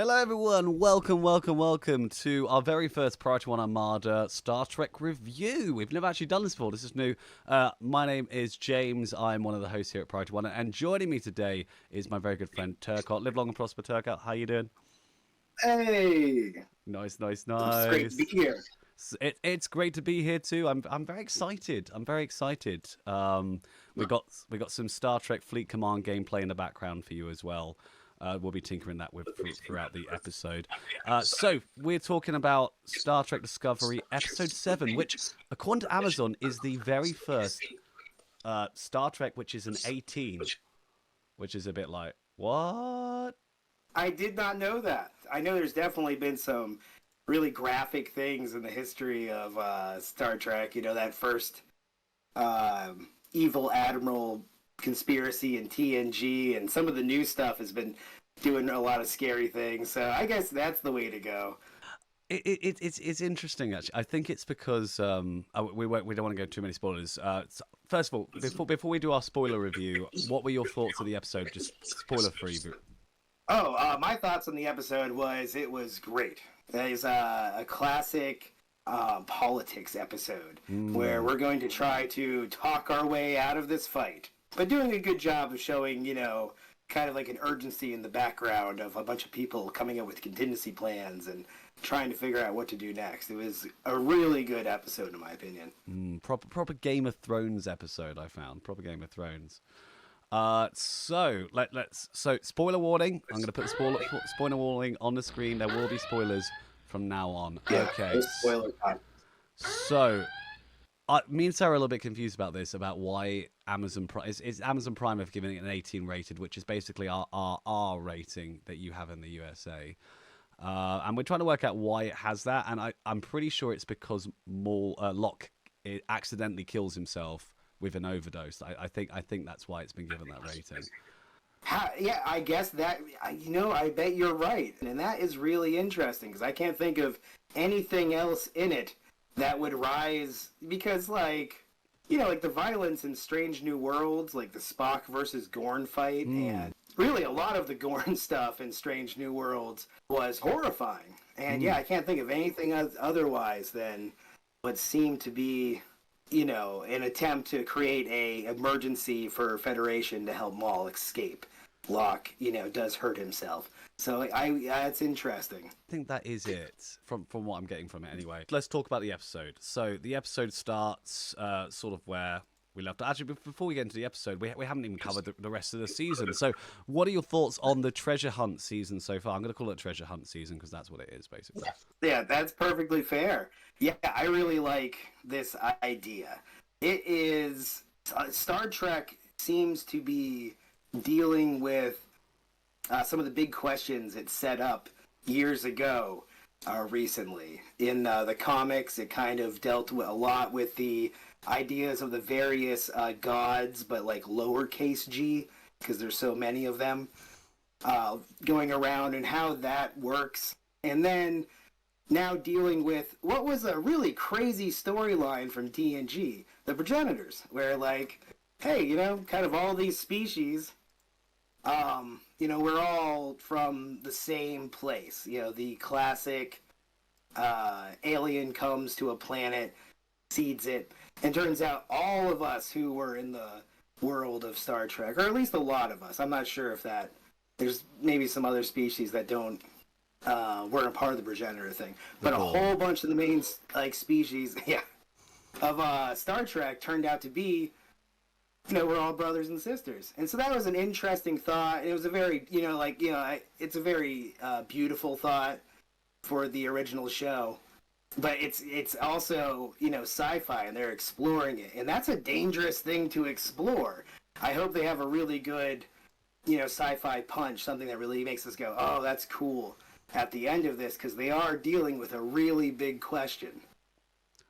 Hello, everyone. Welcome to our very first Priority One Armada Star Trek review. We've never actually done this before. This is new. My name is James. I'm one of the hosts here at Priority One, and joining me today is my very good friend Turcot. Live long and prosper, Turcot. How you doing? Hey, Nice. it's great to be here. It's great to be here too. I'm very excited. We got some Star Trek Fleet Command gameplay in the background for you as well. We'll be tinkering that with throughout the episode. So we're talking about Star Trek Discovery Episode 7, which, according to Amazon, is the very first Star Trek which is an 18, which is a bit like what? I did not know that. I know there's definitely been some really graphic things in the history of Star Trek. You know, that first evil admiral conspiracy in TNG, and some of the new stuff has been doing a lot of scary things. So I guess that's the way to go. It's interesting actually. I think it's because we don't want to go too many spoilers. First of all, before we do our spoiler review, what were your thoughts of the episode? Just spoiler free. Oh, my thoughts on the episode was it was great. It is a classic politics episode where we're going to try to talk our way out of this fight, but doing a good job of showing, kind of like an urgency in the background of a bunch of people coming up with contingency plans and trying to figure out what to do next. It was a really good episode, in my opinion. Proper Game of Thrones episode. I found proper Game of Thrones. So spoiler warning. I'm going to put the spoiler warning on the screen. There will be spoilers from now on. Yeah, Okay. no spoiler time. So, me and Sarah are a little bit confused about this, about why Amazon Prime is Amazon Prime have given it an 18 rated, which is basically our R rating that you have in the USA. And we're trying to work out why it has that, and I'm pretty sure it's because Locke accidentally kills himself with an overdose. I think that's why it's been given that rating. Yeah, I guess that, I bet you're right. And that is really interesting because I can't think of anything else in it that would rise because, like the violence in Strange New Worlds, like the Spock versus Gorn fight, and really a lot of the Gorn stuff in Strange New Worlds was horrifying. And yeah, I can't think of anything otherwise than what seemed to be an attempt to create a emergency for Federation to help Maul escape. Locke, does hurt himself. So it's interesting. I think that is it from what I'm getting from it anyway. Let's talk about the episode. So the episode starts sort of where we left. Actually, before we get into the episode, we haven't even covered the rest of the season. So what are your thoughts on the treasure hunt season so far? I'm going to call it treasure hunt season because that's what it is, basically. Yeah, that's perfectly fair. Yeah, I really like this idea. It is Star Trek seems to be dealing with some of the big questions it set up years ago recently. In the comics, it kind of dealt a lot with the ideas of the various gods, but like lowercase g, because there's so many of them going around and how that works. And then now dealing with what was a really crazy storyline from TNG, the progenitors, where like, hey, kind of all these species we're all from the same place. The classic alien comes to a planet, seeds it, and turns out all of us who were in the world of Star Trek, or at least a lot of us, I'm not sure if that, there's maybe some other species that don't, weren't a part of the progenitor thing, but a whole bunch of the main, species, of Star Trek turned out to be we're all brothers and sisters. And so that was an interesting thought. It was a very, it's a very beautiful thought for the original show. But it's also, sci-fi, and they're exploring it. And that's a dangerous thing to explore. I hope they have a really good, sci-fi punch, something that really makes us go, oh, that's cool at the end of this, because they are dealing with a really big question.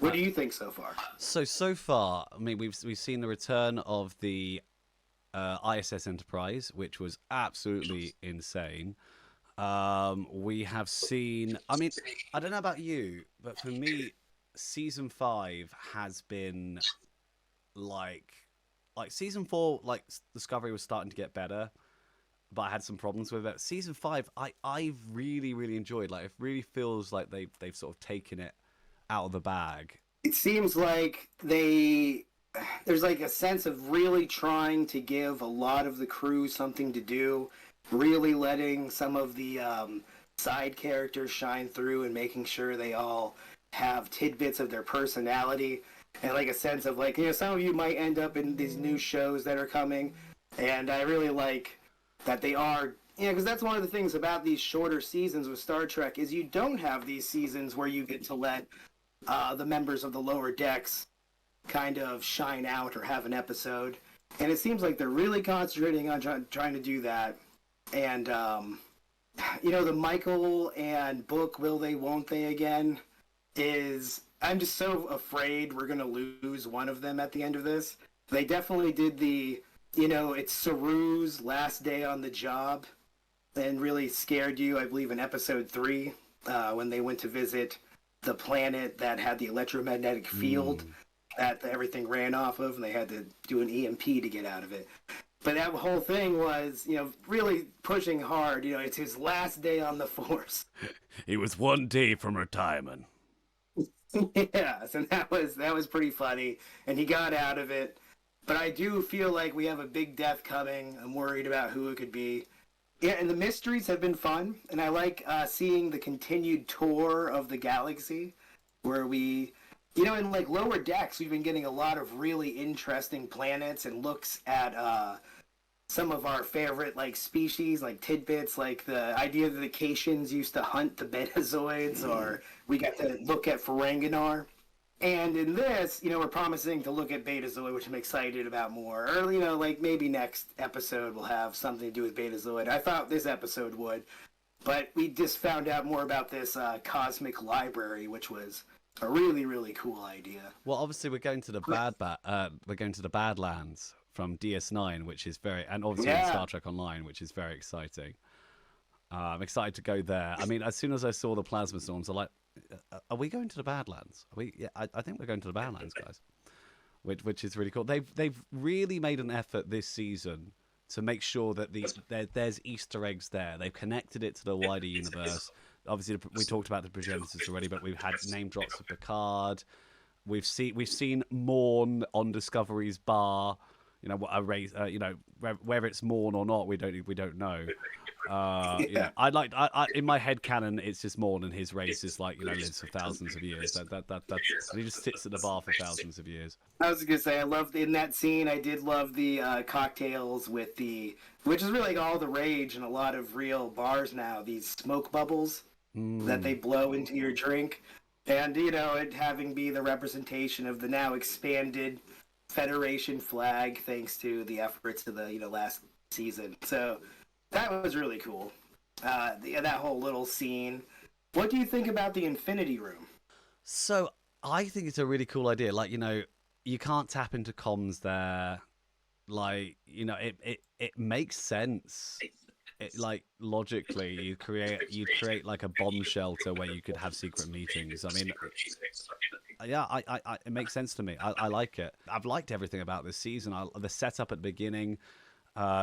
What do you think so far? So far, I mean, we've seen the return of the ISS Enterprise, which was absolutely insane. We have seen. I mean, I don't know about you, but for me, season 5 has been like season 4. Like Discovery was starting to get better. but I had some problems with it. Season 5, I really really enjoyed. Like it really feels like they've sort of taken it out of the bag. It seems like there's like a sense of really trying to give a lot of the crew something to do, really letting some of the side characters shine through and making sure they all have tidbits of their personality and like a sense of like, some of you might end up in these new shows that are coming, and I really like that they are. Because that's one of the things about these shorter seasons with Star Trek is you don't have these seasons where you get to let the members of the lower decks kind of shine out or have an episode. And it seems like they're really concentrating on trying to do that. And, the Michael and Book, will they, won't they again, is, I'm just so afraid we're going to lose one of them at the end of this. They definitely did it's Saru's last day on the job and really scared you, I believe, in episode 3 when they went to visit the planet that had the electromagnetic field that everything ran off of, and they had to do an EMP to get out of it. But that whole thing was, really pushing hard. It's his last day on the Force. He was one day from retirement. Yes, and that was pretty funny, and he got out of it. But I do feel like we have a big death coming. I'm worried about who it could be. Yeah, and the mysteries have been fun, and I like seeing the continued tour of the galaxy, where we, in like Lower Decks, we've been getting a lot of really interesting planets and looks at some of our favorite like species, like tidbits, like the idea that the Caitians used to hunt the Betazoids, or we got to look at Ferenginar. And in this, we're promising to look at Betazoid, which I'm excited about more. Or, like maybe next episode will have something to do with Betazoid. I thought this episode would. But we just found out more about this cosmic library, which was a really, really cool idea. Well, obviously we're going to the Badlands from DS9, which is and obviously Star Trek Online, which is very exciting. I'm excited to go there. I mean, as soon as I saw the plasma storms, I'm like, are we going to the Badlands? Are we? Yeah, I think we're going to the Badlands, guys. Which is really cool. They've really made an effort this season to make sure that there's Easter eggs there. They've connected it to the wider universe. Obviously, we talked about the progenitors already, but we've had name drops of Picard. We've seen Morn on Discovery's bar. A race. Whether it's Morn or not, we don't know. I in my head canon, it's just Morn, and his race is like lives for thousands of years. That's he just sits at the bar for thousands of years. I was gonna say, I loved in that scene. I did love the cocktails with which is really like all the rage in a lot of real bars now. These smoke bubbles that they blow into your drink, and it having be the representation of the now expanded Federation flag, thanks to the efforts of the last season. So that was really cool. That whole little scene. What do you think about the Infinity Room? So I think it's a really cool idea. Like, you can't tap into comms there. Like, it makes sense. Like logically, you create like a bomb shelter where you could have secret meetings. I mean, yeah, it makes sense to me. I like it. I've liked everything about this season. The setup at the beginning.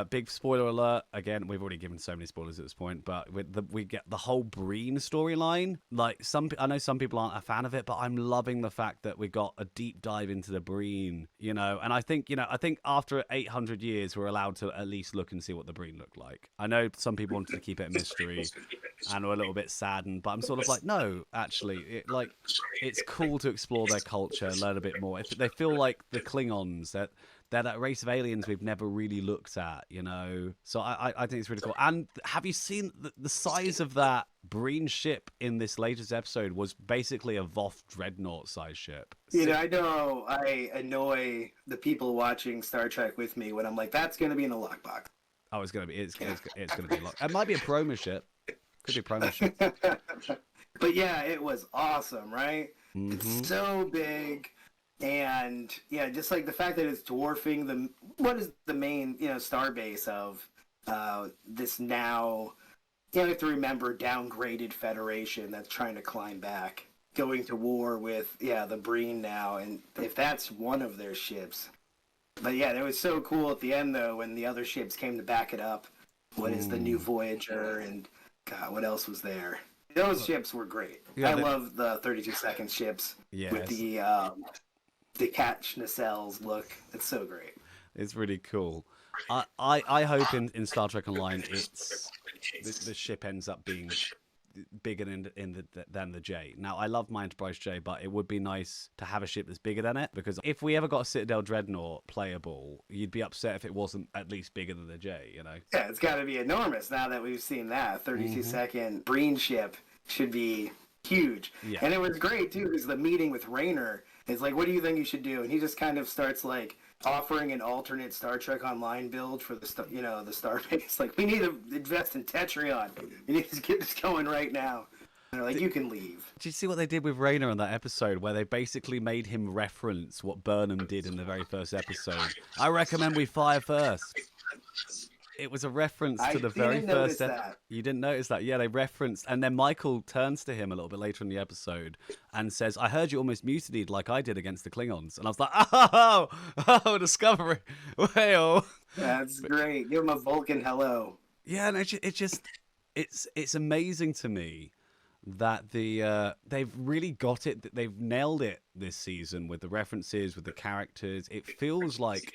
Big spoiler alert. Again, we've already given so many spoilers at this point, but we get the whole Breen storyline. Like I know some people aren't a fan of it, but I'm loving the fact that we got a deep dive into the Breen. And I think after 800 years, we're allowed to at least look and see what the Breen looked like. I know some people wanted to keep it a mystery and were a little bit saddened, but I'm sort of like, no, actually, it's cool to explore their culture and learn a bit more. If they feel like the Klingons that. They're that race of aliens we've never really looked at, So I think it's really cool. And have you seen the size of that Breen ship in this latest episode was basically a Voth Dreadnought size ship. I know I annoy the people watching Star Trek with me when I'm like, that's going to be in a lockbox. Oh, it's going to be. It's going to be a lock. It might be a promo ship. Could be a promo ship. But yeah, it was awesome, right? Mm-hmm. It's so big. And yeah, just like the fact that it's dwarfing what is the main star base of this now, you have to remember, downgraded Federation that's trying to climb back, going to war with the Breen now, and if that's one of their ships. But yeah, it was so cool at the end though when the other ships came to back it up. What is the new Voyager? And God, what else was there? Those ships were great. Yeah, I love the 32-second ships with yes, the catch nacelles look. It's so great. it's really cool. I hope in Star Trek Online it's the ship ends up being bigger than the J. Now I love my Enterprise J, but it would be nice to have a ship that's bigger than it, because if we ever got a Citadel Dreadnought playable, you'd be upset if it wasn't at least bigger than the J. You know? Yeah, it's got to be enormous now that we've seen that. 32-second Breen ship should be huge. Yeah. And it was great too, because the meeting with Rayner is like, "What do you think you should do?" And he just kind of starts like offering an alternate Star Trek Online build for the the Starbase. Like, we need to invest in Tetrion. We need to get this going right now. And they're like, "You can leave." Did you see what they did with Rayner on that episode, where they basically made him reference what Burnham did in the very first episode? I recommend we fire first. It was a reference to the very first episode. You didn't notice that? Yeah, they referenced, and then Michael turns to him a little bit later in the episode and says, "I heard you almost mutinied like I did against the Klingons." And I was like, "Oh, Discovery, well." That's great. Give him a Vulcan hello. Yeah, and it's amazing to me that they've really got it. They've nailed it this season with the references, with the characters. It feels like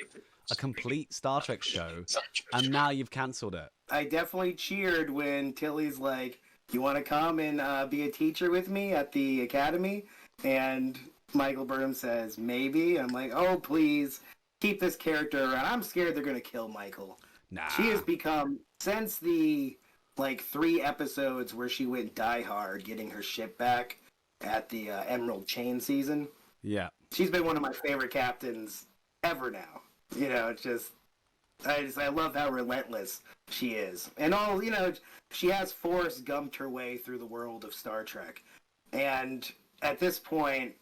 a complete Star Trek show, and now you've cancelled it. I definitely cheered when Tilly's like, "You want to come and be a teacher with me at the academy?" And Michael Burnham says, "Maybe." I'm like, "Oh, please, keep this character around." I'm scared they're going to kill Michael. Nah. She has become, since the, 3 episodes where she went diehard getting her ship back at the Emerald Chain season, Yeah. she's been one of my favorite captains ever now. It's just I love how relentless she is. And she has Forrest Gumped her way through the world of Star Trek. And at this point,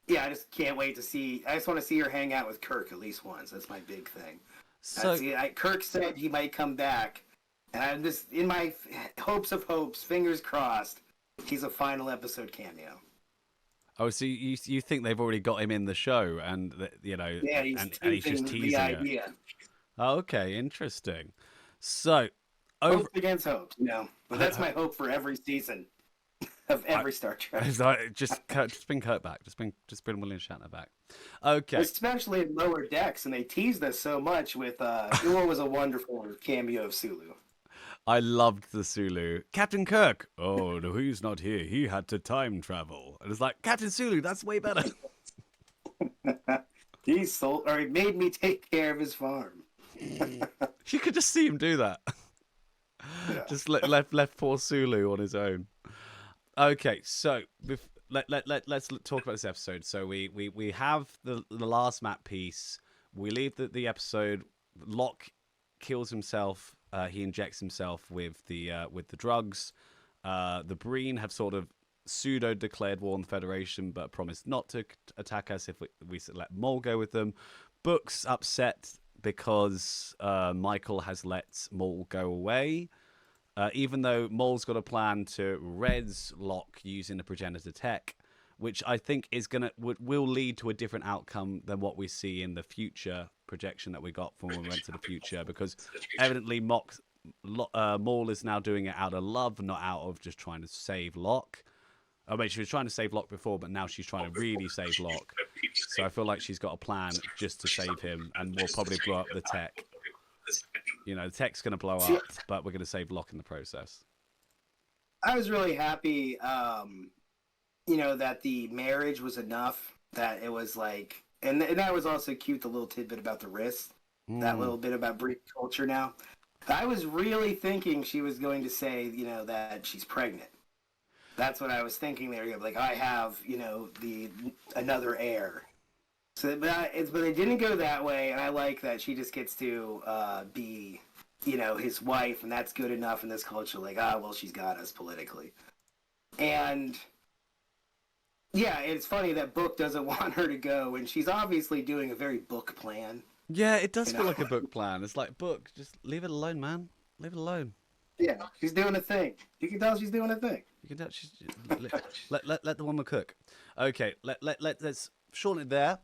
yeah, I just can't wait to see. I just want to see her hang out with Kirk at least once. That's my big thing. So Kirk said he might come back, and I'm just in my hopes, fingers crossed, he's a final episode cameo. Oh, so you think they've already got him in the show, and Yeah, he's and he's just the teasing idea. it. Oh, okay, interesting. So, Hope against hope, but that's my hope for every season of every Star Trek. just bring Kirk back. Just bring William Shatner back. Okay. Especially in Lower Decks, and they teased us so much with what was a wonderful cameo of Sulu. I loved the Sulu. Captain Kirk. Oh, no, he's not here. He had to time travel. And it's like, Captain Sulu, that's way better. He made me take care of his farm. You could just see him do that. Yeah. Just left poor Sulu on his own. Okay, so let's talk about this episode. So we have the last map piece. We leave the episode. Locke kills himself. He injects himself with the drugs. The Breen have sort of pseudo declared war on the Federation, but promised not to attack us if we let Maul go with them. Book's upset because Michael has let Maul go away, even though Maul's got a plan to res Locke using the progenitor tech, which I think will lead to a different outcome than what we see in the future projection that we got from when we went to the future, because evidently Maul is now doing it out of love, not out of just trying to save Locke. I mean, she was trying to save Locke before, but now she's trying to really save Locke. So I feel like she's got a plan just to save him, and we'll probably blow up the tech. The tech's going to blow up, but we're going to save Locke in the process. I was really happy, that the marriage was enough, that it was like, and that was also cute, the little tidbit about the wrist, that little bit about Breen culture now. I was really thinking she was going to say, that she's pregnant. That's what I was thinking there. Like, I have, another heir. So, but they didn't go that way, and I like that she just gets to be, his wife, and that's good enough in this culture. Like, well, she's got us politically. And yeah, it's funny that Book doesn't want her to go, and she's obviously doing a very Book plan. Yeah, it does feel like a Book plan. It's like, Book, just leave it alone, man. Leave it alone. Yeah, she's doing a thing. You can tell she's doing a thing. You can tell she's let the woman cook. Okay, let's shorten it there.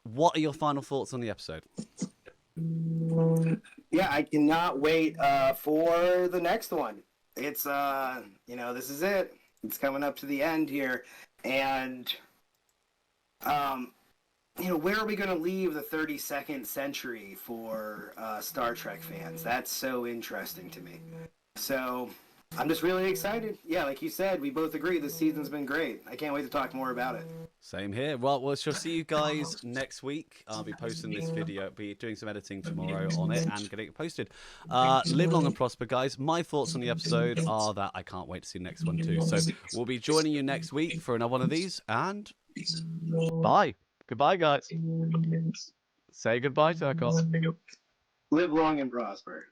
What are your final thoughts on the episode? Yeah, I cannot wait for the next one. It's this is it. It's coming up to the end here, and um, where are we going to leave the 32nd century for Star Trek fans? That's so interesting to me. So I'm just really excited. Yeah, like you said, we both agree this season's been great. I can't wait to talk more about it. Same here. Well, we shall see you guys next week. I'll be posting this video, be doing some editing tomorrow on it and getting it posted. Live long and prosper, guys. My thoughts on the episode are that I can't wait to see the next one too. So we'll be joining you next week for another one of these, and bye. Goodbye, guys. Say goodbye, Turcot. Live long and prosper.